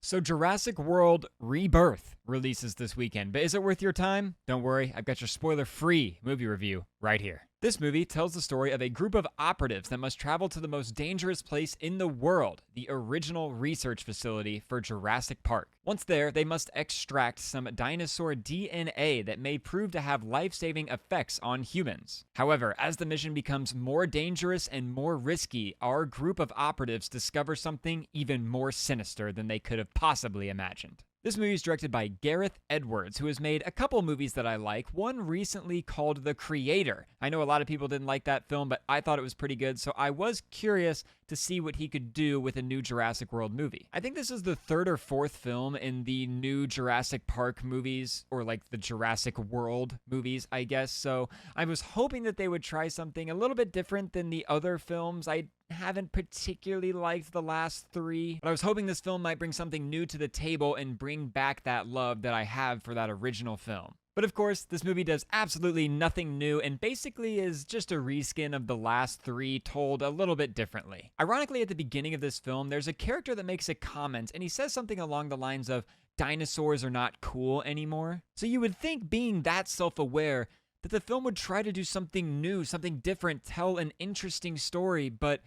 So Jurassic World Rebirth releases this weekend, but is it worth your time? Don't worry, I've got your spoiler-free movie review right here. This movie tells the story of a group of operatives that must travel to the most dangerous place in the world, the original research facility for Jurassic Park. Once there, they must extract some dinosaur DNA that may prove to have life-saving effects on humans. However, as the mission becomes more dangerous and more risky, our group of operatives discover something even more sinister than they could have possibly imagined. This movie is directed by Gareth Edwards, who has made a couple movies that I like, one recently called The Creator. I know a lot of people didn't like that film, but I thought it was pretty good, so I was curious to see what he could do with a new Jurassic World movie. I think this is the third or fourth film in the new Jurassic Park movies, or like the Jurassic World movies, I guess, so I was hoping that they would try something a little bit different than the other films. I haven't particularly liked the last three, but I was hoping this film might bring something new to the table and bring back that love that I have for that original film. But of course, this movie does absolutely nothing new and basically is just a reskin of the last three told a little bit differently. Ironically, at the beginning of this film, there's a character that makes a comment and he says something along the lines of, "Dinosaurs are not cool anymore." So you would think, being that self-aware, that the film would try to do something new, something different, tell an interesting story, but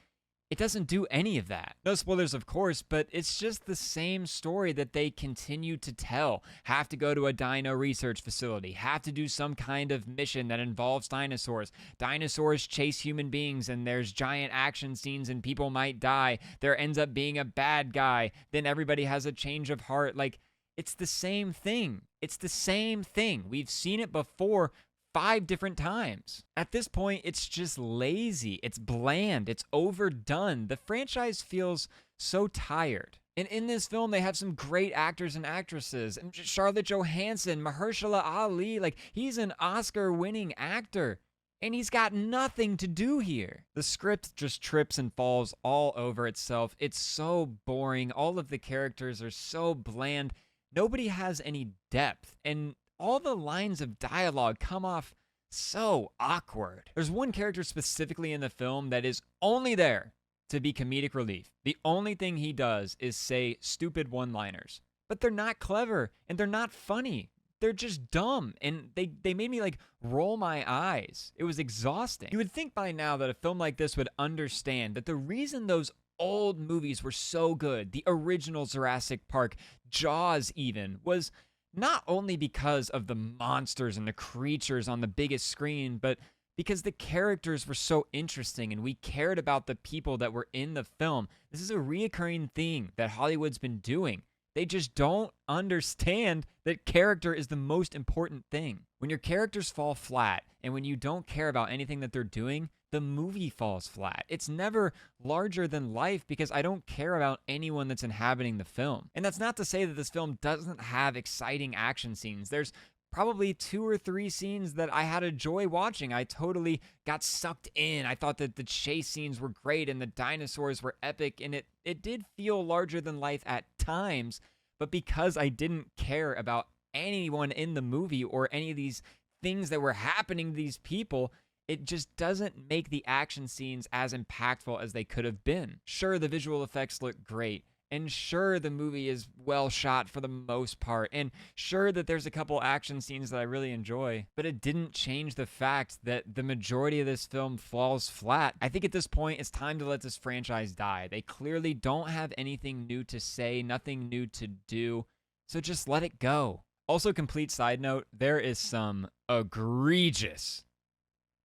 it doesn't do any of that. No spoilers, of course, but it's just the same story that they continue to tell. Have to go to a dino research facility, have to do some kind of mission that involves dinosaurs. Dinosaurs chase human beings and there's giant action scenes and people might die. There ends up being a bad guy. Then everybody has a change of heart. Like, it's the same thing. It's the same thing. We've seen it before 5 different times. At this point, it's just lazy, it's bland, it's overdone. The franchise feels so tired. And in this film, they have some great actors and actresses. And Charlotte Johansson, Mahershala Ali, like, he's an Oscar-winning actor. And he's got nothing to do here. The script just trips and falls all over itself. It's so boring. All of the characters are so bland. Nobody has any depth. And all the lines of dialogue come off so awkward. There's one character specifically in the film that is only there to be comedic relief. The only thing he does is say stupid one-liners. But they're not clever, and they're not funny. They're just dumb, and they made me, like, roll my eyes. It was exhausting. You would think by now that a film like this would understand that the reason those old movies were so good, the original Jurassic Park, Jaws even, was not only because of the monsters and the creatures on the biggest screen, but because the characters were so interesting and we cared about the people that were in the film. This is a reoccurring thing that Hollywood's been doing. They just don't understand that character is the most important thing. When your characters fall flat and when you don't care about anything that they're doing, the movie falls flat. It's never larger than life because I don't care about anyone that's inhabiting the film. And that's not to say that this film doesn't have exciting action scenes. There's probably 2 or 3 scenes that I had a joy watching. I totally got sucked in. I thought that the chase scenes were great and the dinosaurs were epic, and it did feel larger than life at times, but because I didn't care about anyone in the movie or any of these things that were happening to these people, it just doesn't make the action scenes as impactful as they could have been. Sure, the visual effects look great, and sure, the movie is well shot for the most part, and sure that there's a couple action scenes that I really enjoy, but it didn't change the fact that the majority of this film falls flat. I think at this point, it's time to let this franchise die. They clearly don't have anything new to say, nothing new to do, so just let it go. Also, complete side note, there is some egregious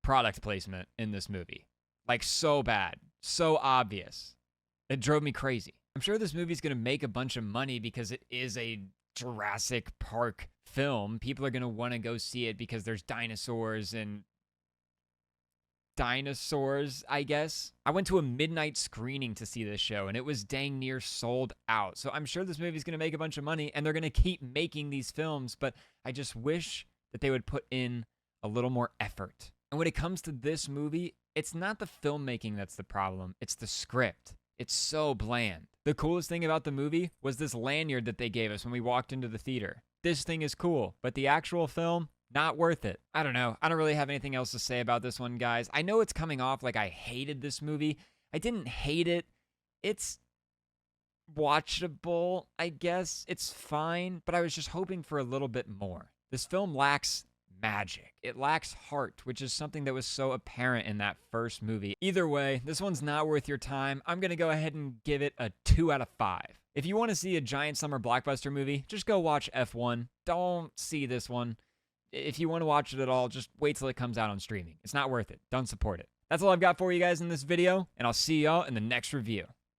product placement in this movie. Like, so bad, so obvious. It drove me crazy. I'm sure this movie's gonna make a bunch of money because it is a Jurassic Park film. People are gonna wanna go see it because there's dinosaurs, I guess. I went to a midnight screening to see this show, and it was dang near sold out. So I'm sure this movie's gonna make a bunch of money, and they're gonna keep making these films, but I just wish that they would put in a little more effort. And when it comes to this movie, it's not the filmmaking that's the problem, it's the script. It's so bland. The coolest thing about the movie was this lanyard that they gave us when we walked into the theater. This thing is cool, but the actual film, not worth it. I don't know. I don't really have anything else to say about this one, guys. I know it's coming off like I hated this movie. I didn't hate it. It's watchable, I guess. It's fine, but I was just hoping for a little bit more. This film lacks magic. It lacks heart, which is something that was so apparent in that first movie. Either way, this one's not worth your time. I'm going to go ahead and give it a 2 out of 5. If you want to see a giant summer blockbuster movie, just go watch F1. Don't see this one. If you want to watch it at all, just wait till it comes out on streaming. It's not worth it. Don't support it. That's all I've got for you guys in this video, and I'll see y'all in the next review.